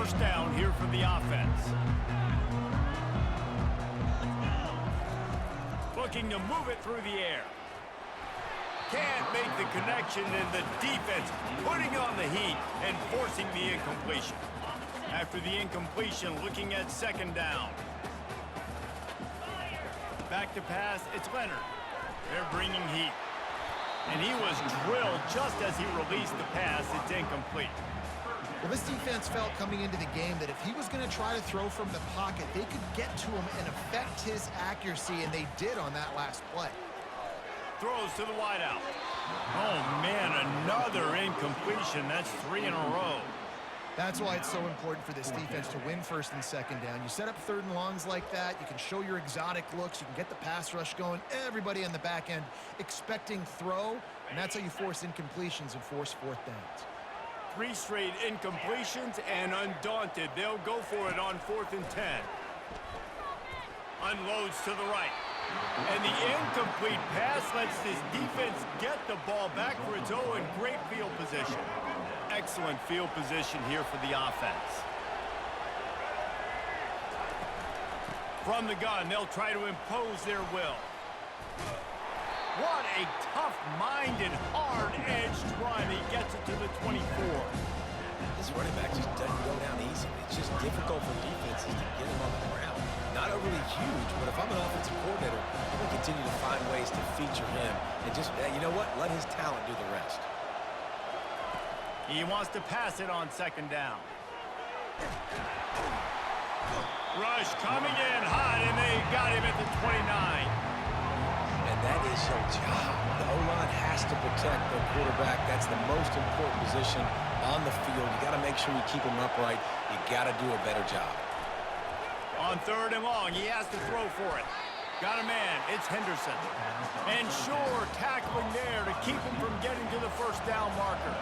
first down here for the offense. Looking to move it through the air. Can't make the connection, and the defense putting on the heat and forcing the incompletion. After the incompletion, looking at second down. Back to pass, it's Leonard. They're bringing heat. And he was drilled just as he released the pass. It's incomplete. Well, this defense felt coming into the game that if he was going to try to throw from the pocket, they could get to him and affect his accuracy, and they did on that last play. Throws to the wideout. Oh, man, another incompletion. That's 3 in a row. That's why it's so important for this defense to win first and second down. You set up third and longs like that, you can show your exotic looks, you can get the pass rush going, everybody on the back end expecting throw, and that's how you force incompletions and force fourth downs. 3 straight incompletions, and undaunted, they'll go for it on 4th and 10. Unloads to the right. And the incomplete pass lets this defense get the ball back for its own. Great field position. Excellent field position here for the offense. From the gun, they'll try to impose their will. What a tough-minded, hard-edged run. He gets it to the 24. This running back just doesn't go down easy. It's just difficult for defenses to get him on the ground. Not overly huge, but if I'm an offensive coordinator, I'm going to continue to find ways to feature him. And just, you know what? Let his talent do the rest. He wants to pass it on second down. Rush coming in hot, and they got him at the 29. And that is your job. The O-line has to protect their quarterback. That's the most important position on the field. You got to make sure you keep him upright. You got to do a better job. On 3rd and long, he has to throw for it. Got a man, it's Henderson. And Shore tackling there to keep him from getting to the first down marker.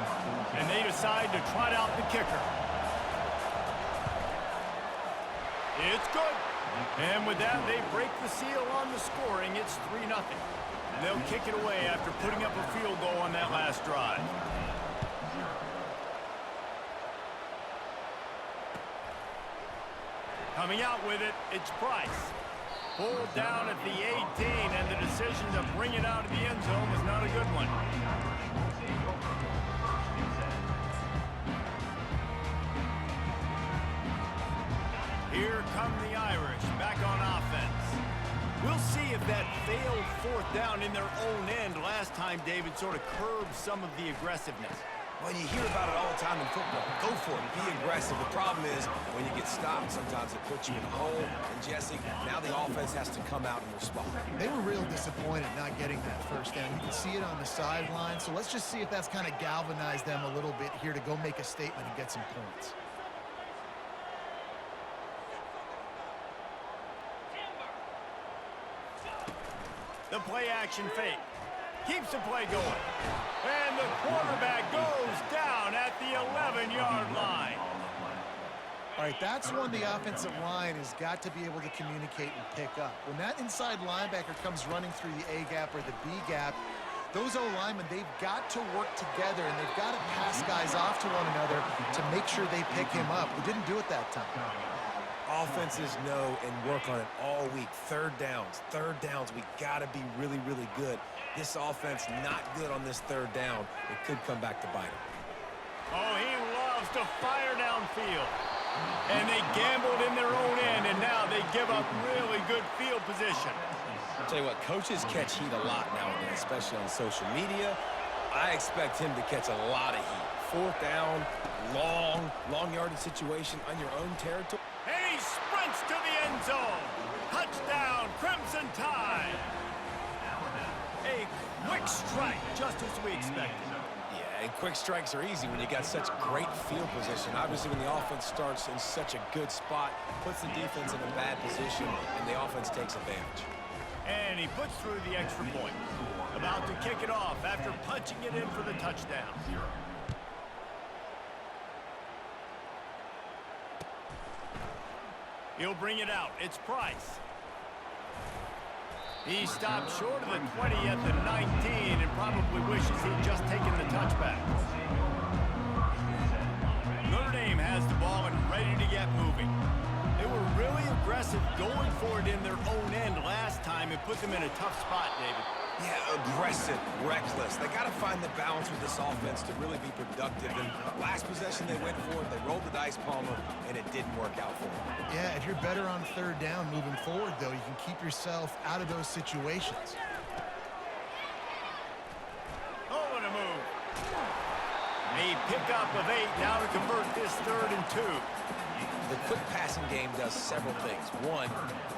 And they decide to trot out the kicker. It's good. And with that, they break the seal on the scoring. It's 3-0. They'll kick it away after putting up a field goal on that last drive. Coming out with it, it's Price. Pulled down at the 18, and the decision to bring it out of the end zone was not a good one. Here come the Irish, back on offense. We'll see if that failed 4th down in their own end last time, David, sort of curbed some of the aggressiveness. Well, you hear about it all the time in football. Go for it. Be aggressive. The problem is when you get stopped, sometimes it puts you in a hole. And, Jesse, now the offense has to come out and respond. They were real disappointed not getting that first down. You can see it on the sideline. So let's just see if that's kind of galvanized them a little bit here to go make a statement and get some points. The play-action fake. Keeps the play going. And the quarterback goes down at the 11-yard line. All right, that's one the offensive line has got to be able to communicate and pick up. When that inside linebacker comes running through the A-gap or the B-gap, those O-linemen, they've got to work together, and they've got to pass guys off to one another to make sure they pick him up. They didn't do it that time. Offenses know and work on it all week. Third downs, we got to be really, really good. This offense not good on this 3rd down. It could come back to bite him. Oh, he loves to fire downfield. And they gambled in their own end, and now they give up really good field position. I'll tell you what, coaches catch heat a lot nowadays, especially on social media. I expect him to catch a lot of heat. 4th down, long yardage situation on your own territory. And he sprints to the end zone. Touchdown, Crimson Tide. A quick strike, just as we expected. Yeah, and quick strikes are easy when you got such great field position. Obviously, when the offense starts in such a good spot, puts the defense in a bad position, and the offense takes advantage. And he puts through the extra point. About to kick it off after punching it in for the touchdown. He'll bring it out. It's Price. He stopped short of the 20 at the 19 and probably wishes he'd just taken the touchback. Notre Dame has the ball and ready to get moving. They were really aggressive going for it in their own end last time. It put them in a tough spot, David. Yeah, aggressive, reckless. They got to find the balance with this offense to really be productive. And last possession they went for it, they rolled the dice, Palmer, and it didn't work out for them. Yeah, if you're better on third down moving forward, though, you can keep yourself out of those situations. Oh, what a move. A pickup of 8 now to convert this 3rd and 2. The quick passing game does several things. One,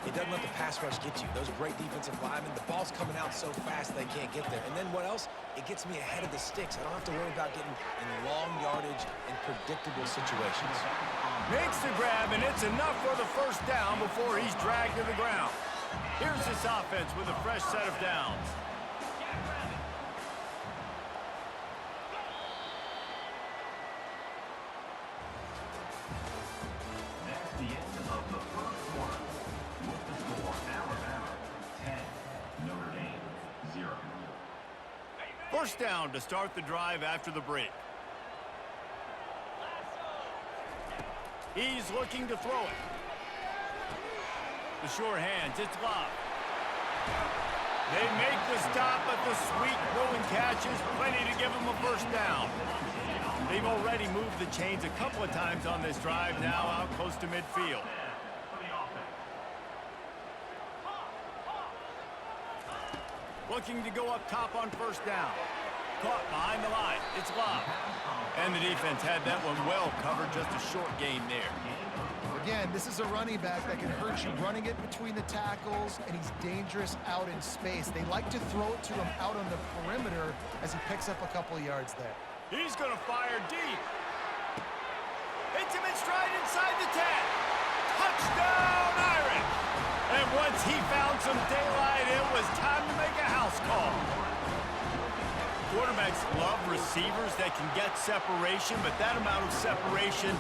it doesn't let the pass rush get you. Those great defensive linemen, the ball's coming out so fast they can't get there. And then what else? It gets me ahead of the sticks. I don't have to worry about getting in long yardage and predictable situations. Makes the grab, and it's enough for the 1st down before he's dragged to the ground. Here's this offense with a fresh set of downs. First down to start the drive after the break. He's looking to throw it. The sure hands, it's Love. They make the stop, but the sweet throwing catch is plenty to give them a 1st down. They've already moved the chains a couple of times on this drive, now out close to midfield. Looking to go up top on 1st down. Caught behind the line. It's Love. And the defense had that one well covered. Just a short gain there. Again, this is a running back that can hurt you running it between the tackles, and he's dangerous out in space. They like to throw it to him out on the perimeter as he picks up a couple of yards there. He's going to fire deep. Hits him in stride inside the 10. Touchdown, Irish! And once he found some daylight, it was time to make a house call. Quarterbacks love receivers that can get separation, but that amount of separation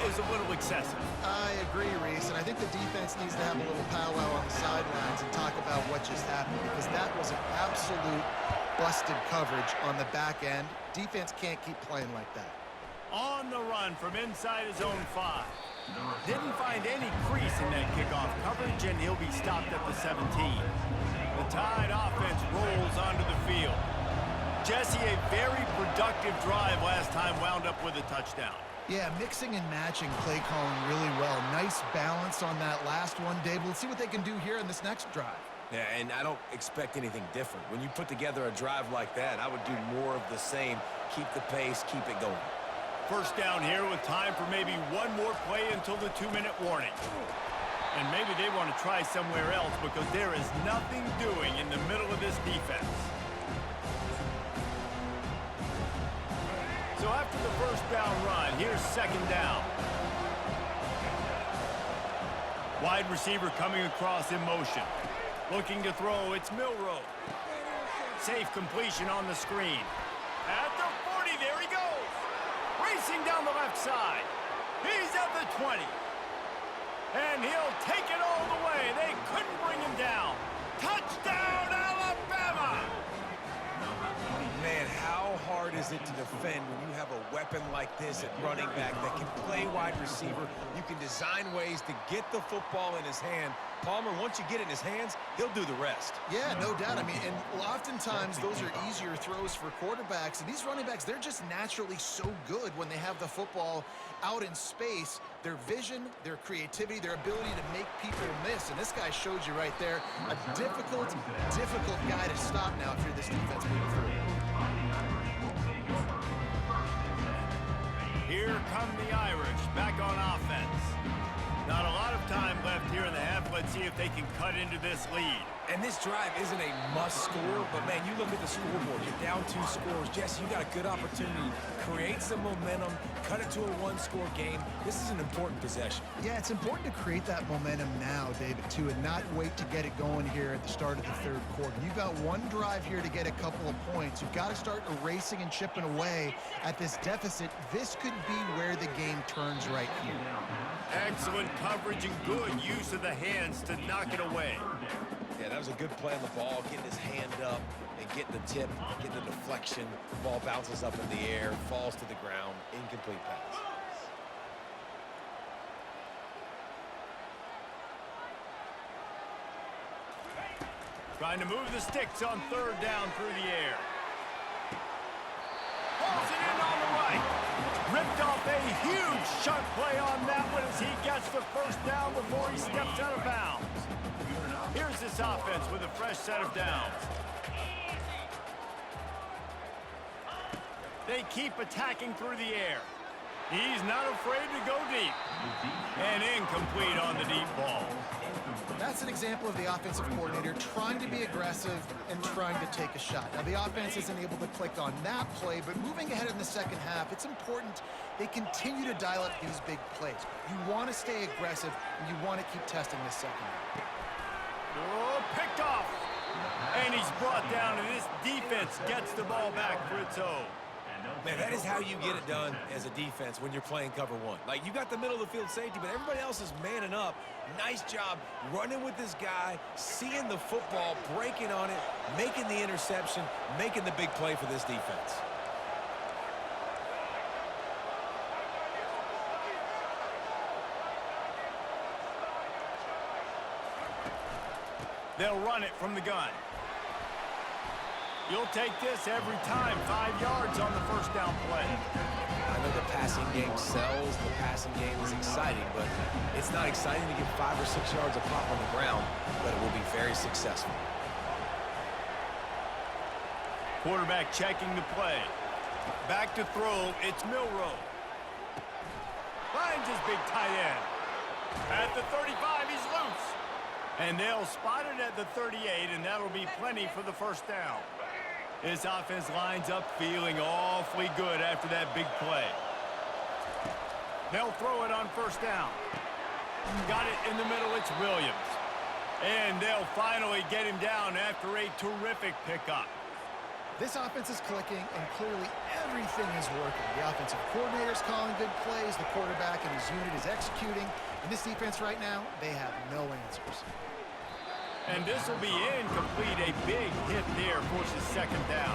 is a little excessive. I agree, Reese, and I think the defense needs to have a little powwow on the sidelines and talk about what just happened, because that was an absolute busted coverage on the back end. Defense can't keep playing like that. On the run from inside his own 5. Didn't find any crease in that kickoff coverage, and he'll be stopped at the 17. The Tide offense rolls onto the field. Jesse, a very productive drive last time, wound up with a touchdown. Yeah, mixing and matching play calling really well. Nice balance on that last one, Dave. Let's see what they can do here in this next drive. Yeah, and I don't expect anything different. When you put together a drive like that, I would do more of the same. Keep the pace, keep it going. First down here with time for maybe one more play until the 2-minute warning. And maybe they want to try somewhere else because there is nothing doing in the middle of this defense. So after the 1st down run, here's 2nd down. Wide receiver coming across in motion. Looking to throw, it's Milroe. Safe completion on the screen. At the 40, there he goes. Racing down the left side. He's at the 20. And he'll take it all the way. They couldn't bring him down. Touchdown, Alabama! Man, how hard is it to defend when you have a weapon like this at running back that can play wide receiver? You can design ways to get the football in his hand. Palmer, once you get it in his hands, he'll do the rest. Yeah, no doubt. I mean, and oftentimes those are easier throws for quarterbacks. And these running backs, they're just naturally so good when they have the football out in space. Their vision, their creativity, their ability to make people miss. And this guy showed you right there, a difficult guy to stop now if you're this defense moving through. Here come the Irish, back on offense. Not a lot of time left here in the half. Let's see if they can cut into this lead. And this drive isn't a must score, but man, you look at the scoreboard, you're down 2 scores. Jesse, you got a good opportunity. Create some momentum, cut it to a 1-score game. This is an important possession. Yeah, it's important to create that momentum now, David, too, and not wait to get it going here at the start of the 3rd quarter. You've got one drive here to get a couple of points. You've got to start erasing and chipping away at this deficit. This could be where the game turns right here. Excellent coverage and good use of the hands to knock it away. Yeah, that was a good play on the ball, getting his hand up and getting the tip, getting the deflection. The ball bounces up in the air, falls to the ground, incomplete pass. Trying to move the sticks on third down through the air. Hauls it in on the right. Ripped off a huge shunt play on that one as he gets the first down before he steps out of bounds. Here's this offense with a fresh set of downs. They keep attacking through the air. He's not afraid to go deep. And incomplete on the deep ball. That's an example of the offensive coordinator trying to be aggressive and trying to take a shot. Now, the offense isn't able to click on that play, but moving ahead in the second half, it's important they continue to dial up these big plays. You want to stay aggressive, and you want to keep testing this second half. Oh, picked off. And he's brought down, and this defense gets the ball back for its own. Man, that is how you get it done as a defense when you're playing cover one. Like, you got the middle of the field safety, but everybody else is manning up. Nice job running with this guy, seeing the football, breaking on it, making the interception, making the big play for this defense. They'll run it from the gun. You'll take this every time. 5 yards on the first down play. I know the passing game sells, the passing game is exciting, but it's not exciting to get 5 or 6 yards a pop on the ground, but it will be very successful. Quarterback checking the play. Back to throw, it's Milroe. Finds his big tight end. At the 35, he's loose. And they'll spot it at the 38, and that'll be plenty for the first down. This offense lines up feeling awfully good after that big play. They'll throw it on first down. Got it in the middle, it's Williams. And they'll finally get him down after a terrific pickup. This offense is clicking, and clearly everything is working. The offensive coordinator's calling good plays, the quarterback and his unit is executing, and this defense right now, they have no answers. And this will be incomplete. A big hit there forces second down.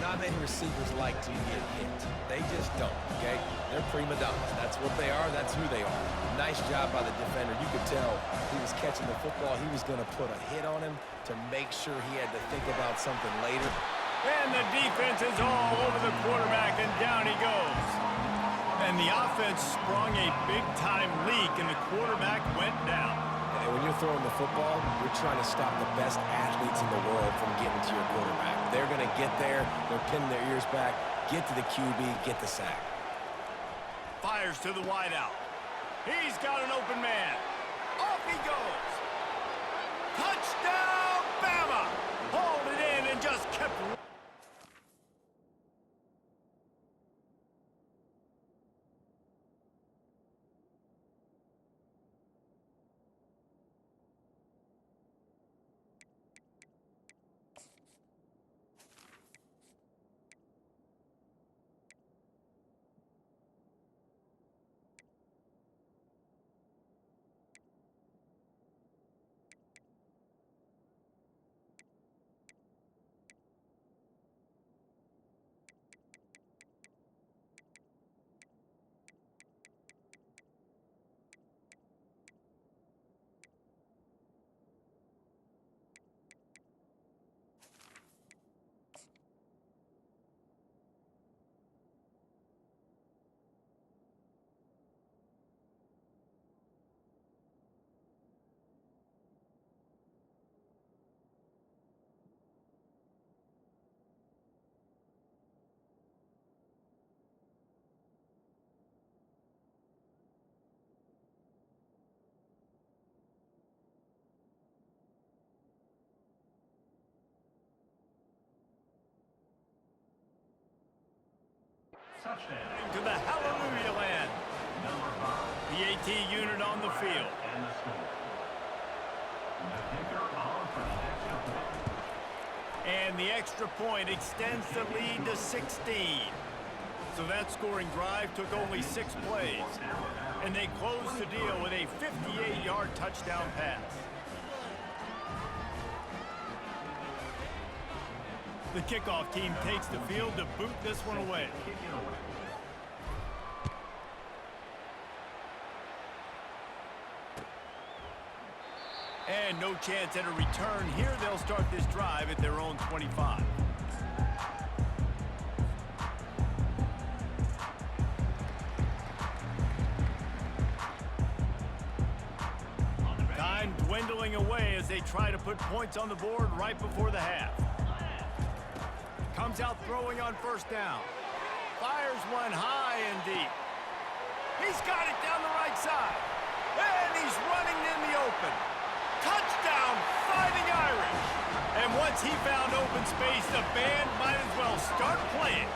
Not many receivers like to get hit. They just don't, okay? They're prima donnas. That's what they are. That's who they are. Nice job by the defender. You could tell he was catching the football. He was going to put a hit on him to make sure he had to think about something later. And the defense is all over the quarterback, and down he goes. And the offense sprung a big-time leak, and the quarterback went down. And when you're throwing the football, you're trying to stop the best athletes in the world from getting to your quarterback. They're going to get there. They're pinning their ears back, get to the QB, get the sack. Fires to the wideout. He's got an open man. Off he goes. Touchdown, Bama! Hauled it in and just kept... To the hallelujah land. The AT unit on the field. And the extra point extends the lead to 16. So that scoring drive took only 6 plays. And they closed the deal with a 58-yard touchdown pass. The kickoff team takes the field to boot this one away. And no chance at a return here. They'll start this drive at their own 25. Time dwindling away as they try to put points on the board right before the half. Comes out throwing on first down. Fires one high and deep. He's got it down the right side. And he's running in the open. Touchdown, Fighting Irish. And once he found open space, the band might as well start playing.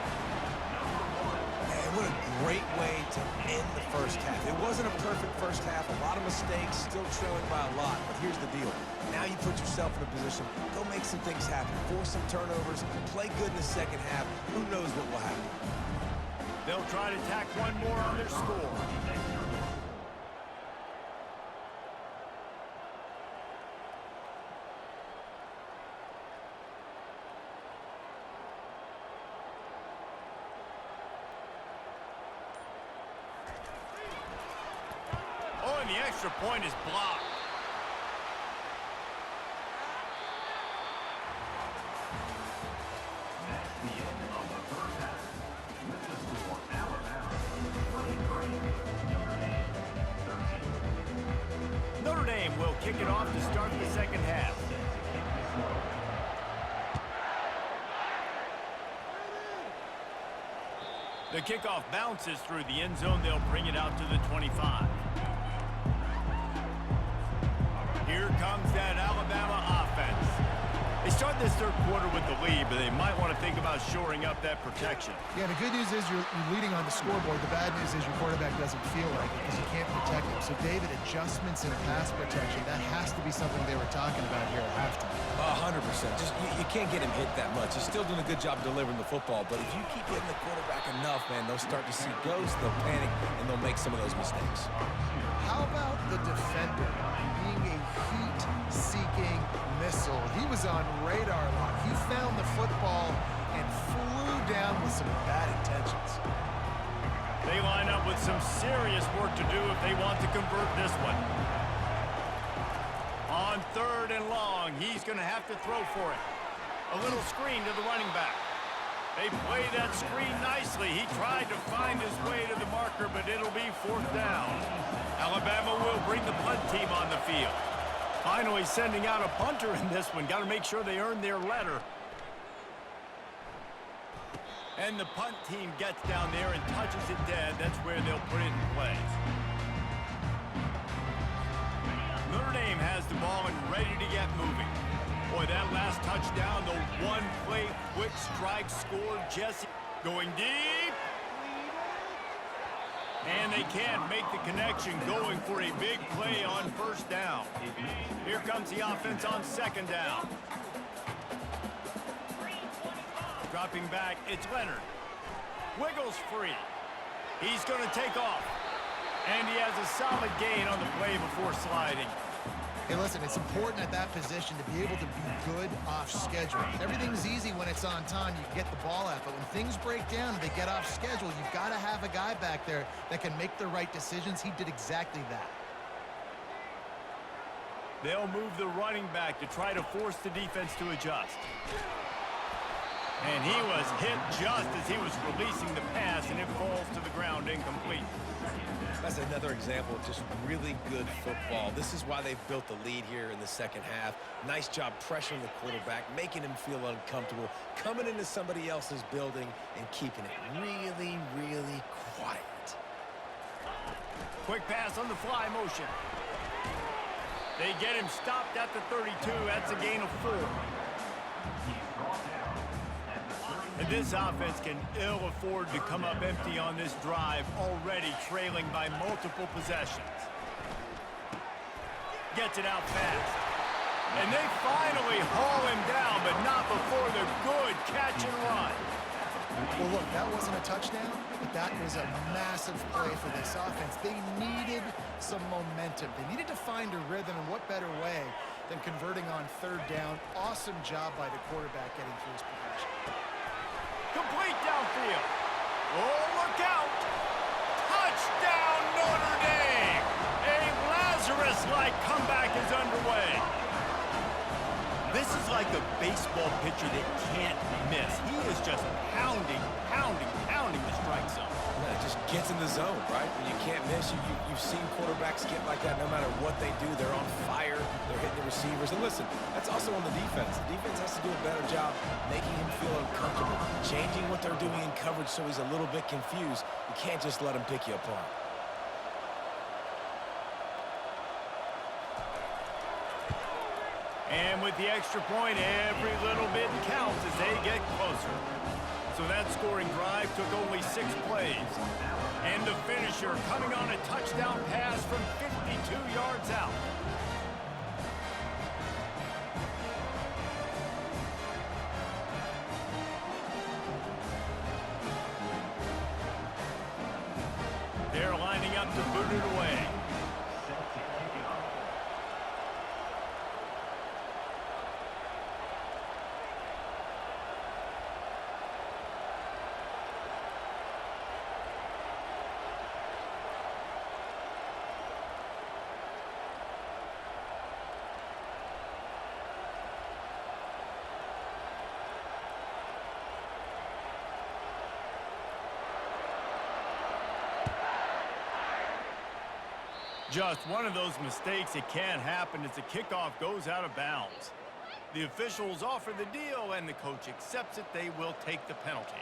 Man, what a great way to end the first half. It wasn't a perfect first half. A lot of mistakes, still trailing by a lot. But here's the deal. Now you put yourself in a position, go make some things happen. Force some turnovers, play good in the second half. Who knows what will happen? They'll try to tack one more on their score. Oh, and the extra point is blocked. Notre Dame will kick it off to start the second half. The kickoff bounces through the end zone. They'll bring it out to the 25. Here comes that Alabama offense. They start this third quarter with the lead, but they might want to think about shoring up that protection. Yeah, the good news is you're leading on the scoreboard. The bad news is your quarterback doesn't feel like it because you can't protect him. So, David, adjustments in pass protection, that has to be something they were talking about here at halftime. 100%. Just you can't get him hit that much. He's still doing a good job delivering the football, but if you keep hitting the quarterback enough, man, they'll start to see ghosts, they'll panic, and they'll make some of those mistakes. How about the defender being a heat-seeking missile? He was on radar lock. He found the football and flew down with some bad intentions. They line up with some serious work to do if they want to convert this one. On third and long, he's going to have to throw for it. A little screen to the running back. They play that screen nicely. He tried to find his way to the marker, but it'll be fourth down. Alabama will bring the punt team on the field. Finally sending out a punter in this one. Got to make sure they earn their letter. And the punt team gets down there and touches it dead. That's where they'll put it in play. Notre Dame has the ball and ready to get moving. Boy, that last touchdown, the one-play quick strike score. Jesse going deep. And they can't make the connection, going for a big play on first down. Here comes the offense on second down. Dropping back, it's Leonard. Wiggles free. He's going to take off. And he has a solid gain on the play before sliding. Hey, listen, it's important at that position to be able to be good off schedule. Everything's easy when it's on time, you get the ball out. But when things break down and they get off schedule, you've got to have a guy back there that can make the right decisions. He did exactly that. They'll move the running back to try to force the defense to adjust. And he was hit just as he was releasing the pass, and it falls to the ground incomplete. That's another example of just really good football. This is why they've built the lead here in the second half. Nice job pressuring the quarterback, making him feel uncomfortable, coming into somebody else's building and keeping it really, really quiet. Quick pass on the fly motion. They get him stopped at the 32. That's a gain of 4. And this offense can ill afford to come up empty on this drive, already trailing by multiple possessions. Gets it out fast. And they finally haul him down, but not before the good catch and run. Well, look, that wasn't a touchdown, but that was a massive play for this offense. They needed some momentum. They needed to find a rhythm, and what better way than converting on third down. Awesome job by the quarterback getting through his progression. Complete downfield. Oh, look out. Touchdown, Notre Dame. A Lazarus-like comeback is underway. like a baseball pitcher that can't miss. He is just pounding, pounding, pounding the strike zone. Yeah, it just gets in the zone, right? When you can't miss, you've seen quarterbacks get like that no matter what they do. They're on fire. They're hitting the receivers. And listen, that's also on the defense. The defense has to do a better job making him feel uncomfortable, changing what they're doing in coverage so he's a little bit confused. You can't just let him pick you apart. And with the extra point, every little bit counts as they get closer. So that scoring drive took only 6 plays. And the finisher coming on a touchdown pass from 52 yards out. They're lining up to boot it away. Just one of those mistakes that can't happen as the kickoff goes out of bounds. The officials offer the deal, and the coach accepts it. They will take the penalty.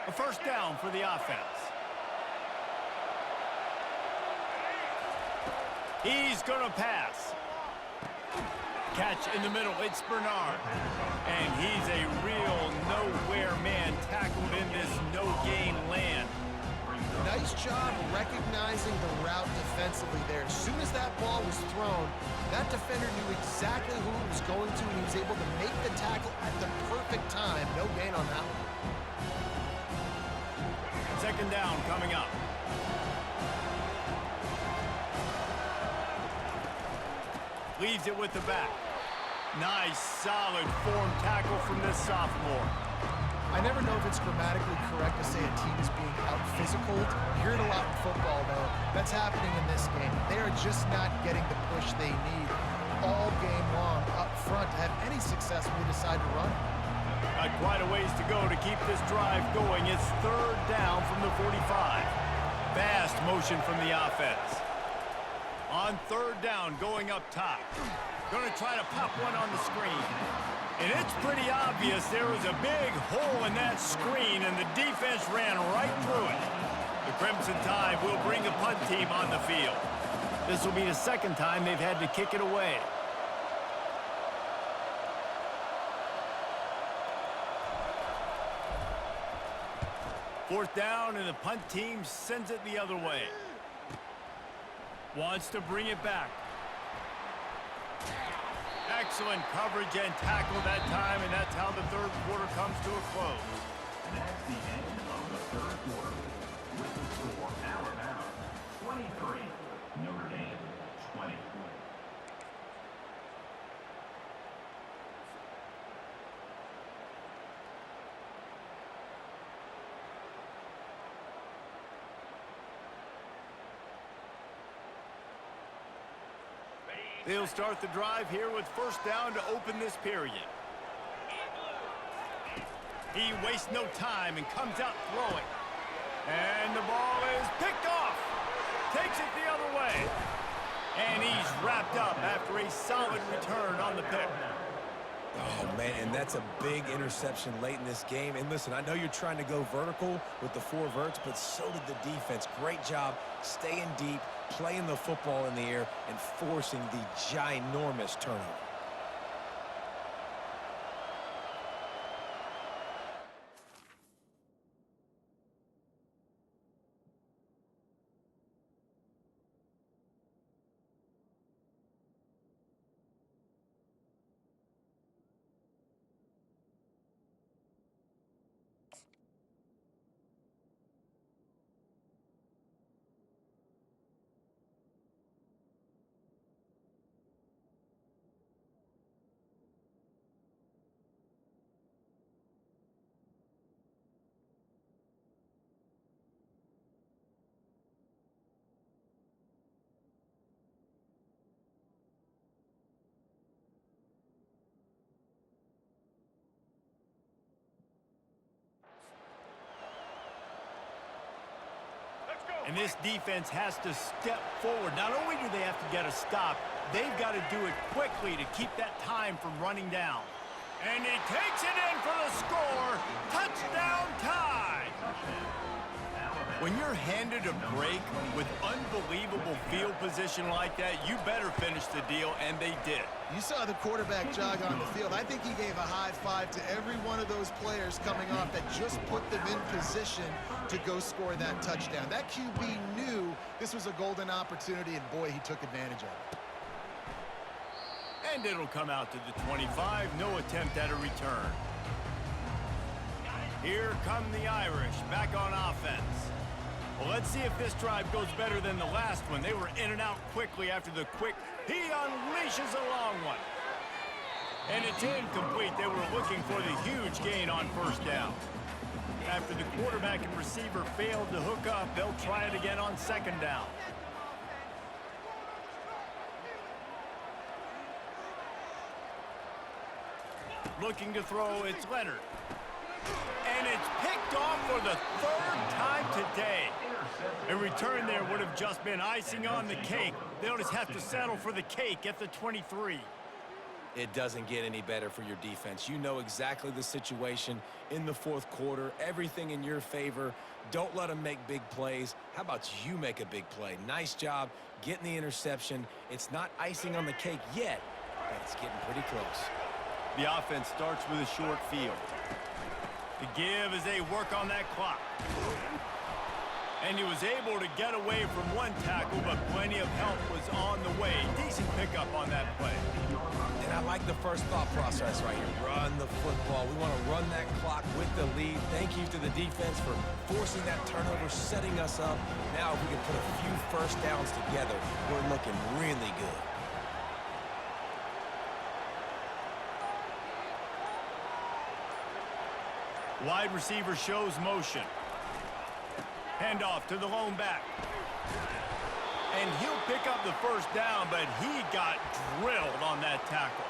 A first down for the offense. He's going to pass. Catch in the middle, it's Bernard. And he's a real nowhere man tackled in this no-gain land. Nice job recognizing the route defensively there. As soon as that ball was thrown, that defender knew exactly who it was going to, and he was able to make the tackle at the perfect time. No gain on that one. Second down coming up. Leaves it with the back. Nice, solid form tackle from this sophomore. I never know if it's grammatically correct to say a team is being out-physicaled. You hear it a lot in football, though. That's happening in this game. They are just not getting the push they need all game long up front to have any success when they decide to run. Got quite a ways to go to keep this drive going. It's third down from the 45. Fast motion from the offense. On third down, going up top. Going to try to pop one on the screen. And it's pretty obvious there was a big hole in that screen, and the defense ran right through it. The Crimson Tide will bring a punt team on the field. This will be the second time they've had to kick it away. Fourth down, and the punt team sends it the other way. Wants to bring it back. Excellent coverage and tackle that time, and that's how the third quarter comes to a close. And that's the end of the third quarter. With the score, Alabama 23, Notre Dame 20. They'll start the drive here with first down to open this period. He wastes no time and comes out throwing. And the ball is picked off. Takes it the other way. And he's wrapped up after a solid return on the pick. Oh, man, and that's a big interception late in this game. And listen, I know you're trying to go vertical with the 4 verts, but so did the defense. Great job staying deep, playing the football in the air, and forcing the ginormous turnover. And this defense has to step forward. Not only do they have to get a stop, they've got to do it quickly to keep that time from running down. And he takes it in for the score. Touchdown tie. When you're handed a break with unbelievable field position like that, you better finish the deal, and they did. You saw the quarterback jog on the field. I think he gave a high five to every one of those players coming off that just put them in position to go score that touchdown. That QB knew this was a golden opportunity, and boy, he took advantage of it. And it'll come out to the 25. No attempt at a return. Here come the Irish back on offense. Well, let's see if this drive goes better than the last one. They were in and out quickly after the quick. He unleashes a long one. And it's incomplete. They were looking for the huge gain on first down. After the quarterback and receiver failed to hook up, they'll try it again on second down. Looking to throw, it's Leonard. And it's picked off for the third time today. A return there would have just been icing on the cake. They'll just have to settle for the cake at the 23. It doesn't get any better for your defense. You know exactly the situation in the fourth quarter. Everything in your favor. Don't let them make big plays. How about you make a big play? Nice job getting the interception. It's not icing on the cake yet, but it's getting pretty close. The offense starts with a short field. The give as they work on that clock. And he was able to get away from one tackle, but plenty of help was on the way. Decent pickup on that play. And I like the first thought process right here. Run the football. We want to run that clock with the lead. Thank you to the defense for forcing that turnover, setting us up. Now if we can put a few first downs together, we're looking really good. Wide receiver shows motion. Handoff to the lone back. And he'll pick up the first down, but he got drilled on that tackle.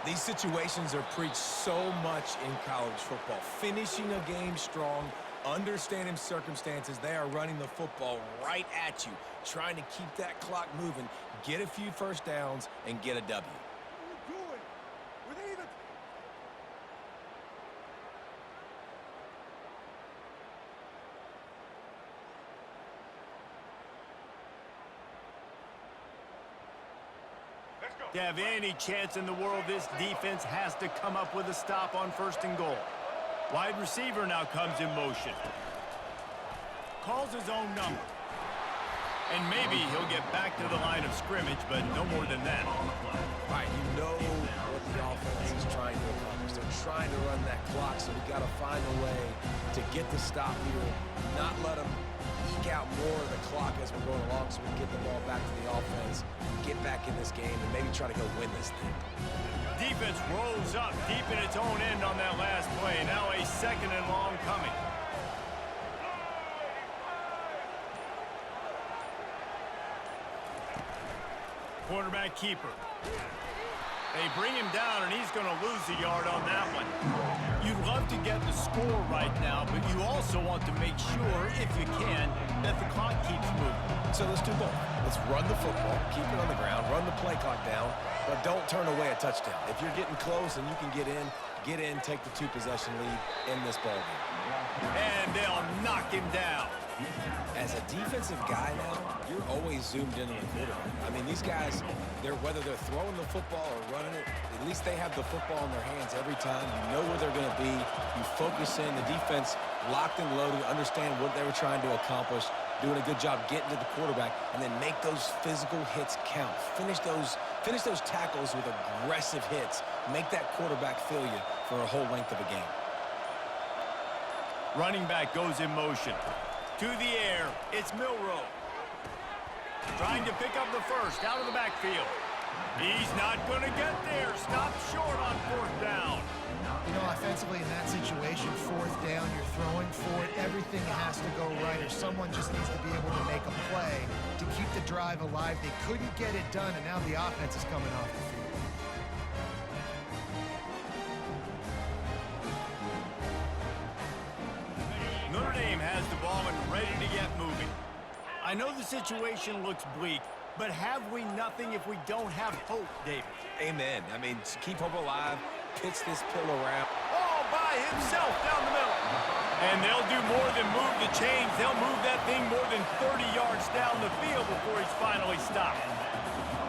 These situations are preached so much in college football. Finishing a game strong, understanding circumstances. They are running the football right at you, trying to keep that clock moving, get a few first downs, and get a W. To have any chance in the world, this defense has to come up with a stop on first and goal. Wide receiver now comes in motion. Calls his own number. And maybe he'll get back to the line of scrimmage, but no more than that. All right, you know what the offense is trying to accomplish. They're trying to run that clock, so we got to find a way to get the stop here, not let them eke out more of the clock as we're going along so we can get the ball back to the offense, get back in this game, and maybe try to go win this thing. Defense rolls up deep in its own end on that last play. Now a second and long coming. Quarterback keeper. They bring him down, and he's going to lose a yard on that one. You'd love to get the score right now, but you also want to make sure, if you can, that the clock keeps moving. So let's do both. Let's run the football, keep it on the ground, run the play clock down, but don't turn away a touchdown. If you're getting close and you can get in, take the two-possession lead in this ball game. And they'll knock him down. As a defensive guy now, you're always zoomed in on the quarterback. I mean, these guys, whether they're throwing the football or running it, at least they have the football in their hands every time. You know where they're going to be. You focus in. The defense locked and loaded, understand what they were trying to accomplish, doing a good job getting to the quarterback, and then make those physical hits count. Finish those tackles with aggressive hits. Make that quarterback feel you for a whole length of a game. Running back goes in motion. To the air, it's Milroe. Trying to pick up the first out of the backfield. He's not going to get there. Stopped short on fourth down. You know, offensively in that situation, fourth down, you're throwing for it. Everything has to go right, or someone just needs to be able to make a play to keep the drive alive. They couldn't get it done, and now the offense is coming off the field. Notre Dame has the ball and ready to get moving. I know the situation looks bleak, but have we nothing if we don't have hope, David? Amen. I mean, to keep hope alive, pitch this pill around. All by himself down the middle. And they'll do more than move the chains. They'll move that thing more than 30 yards down the field before he's finally stopped.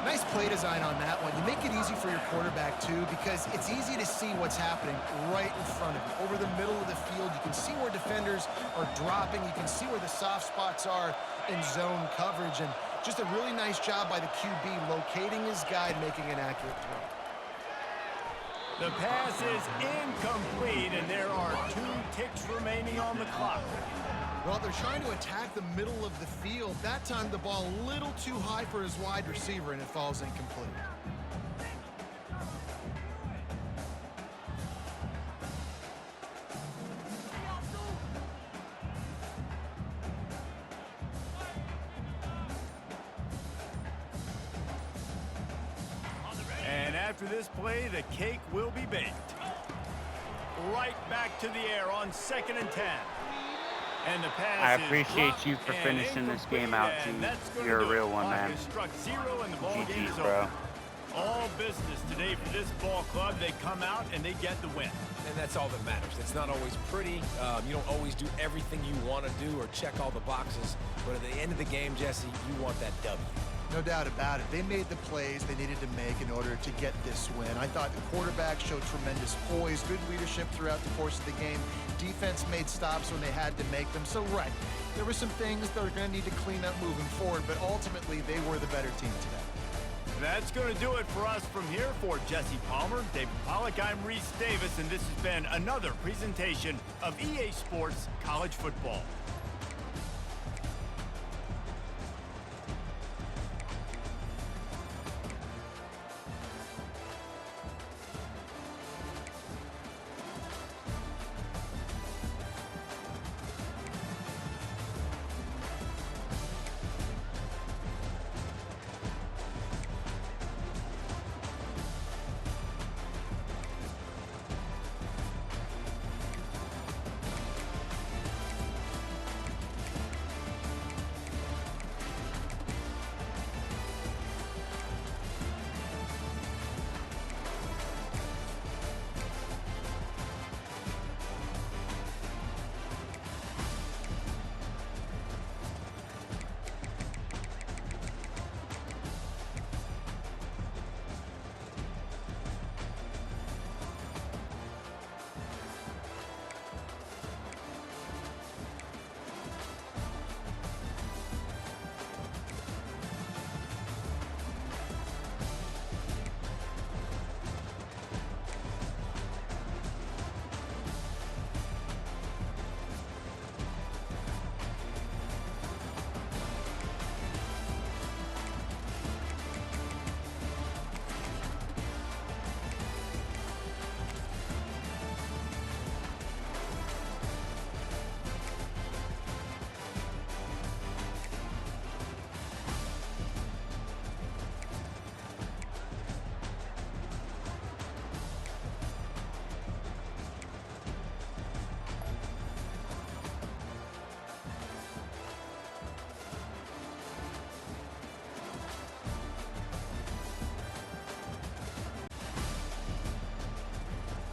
Nice play design on that one. You make it easy for your quarterback, too, because it's easy to see what's happening right in front of you. Over the middle of the field, you can see where defenders are dropping. You can see where the soft spots are in zone coverage. And just a really nice job by the QB locating his guy and making an accurate throw. The pass is incomplete, and there are 2 ticks remaining on the clock. Well, they're trying to attack the middle of the field. That time, the ball a little too high for his wide receiver, and it falls incomplete. And after this play, the cake will be baked. Right back to the air on 2nd and 10. And the pass I is appreciate dropped you for and finishing this incomplete, game out, and G. that's gonna You're a do it. real one, Clock man. has struck 0 and the ball game GG's, is bro. over. All business today for this ball club. They come out and they get the win. And that's all that matters. It's not always pretty. You don't always do everything you want to do or check all the boxes. But at the end of the game, Jesse, you want that W. No doubt about it. They made the plays they needed to make in order to get this win. I thought the quarterback showed tremendous poise, good leadership throughout the course of the game. Defense made stops when they had to make them. So, right, there were some things that are going to need to clean up moving forward, but ultimately they were the better team today. That's going to do it for us from here. For Jesse Palmer, David Pollack, I'm Reese Davis, and this has been another presentation of EA Sports College Football.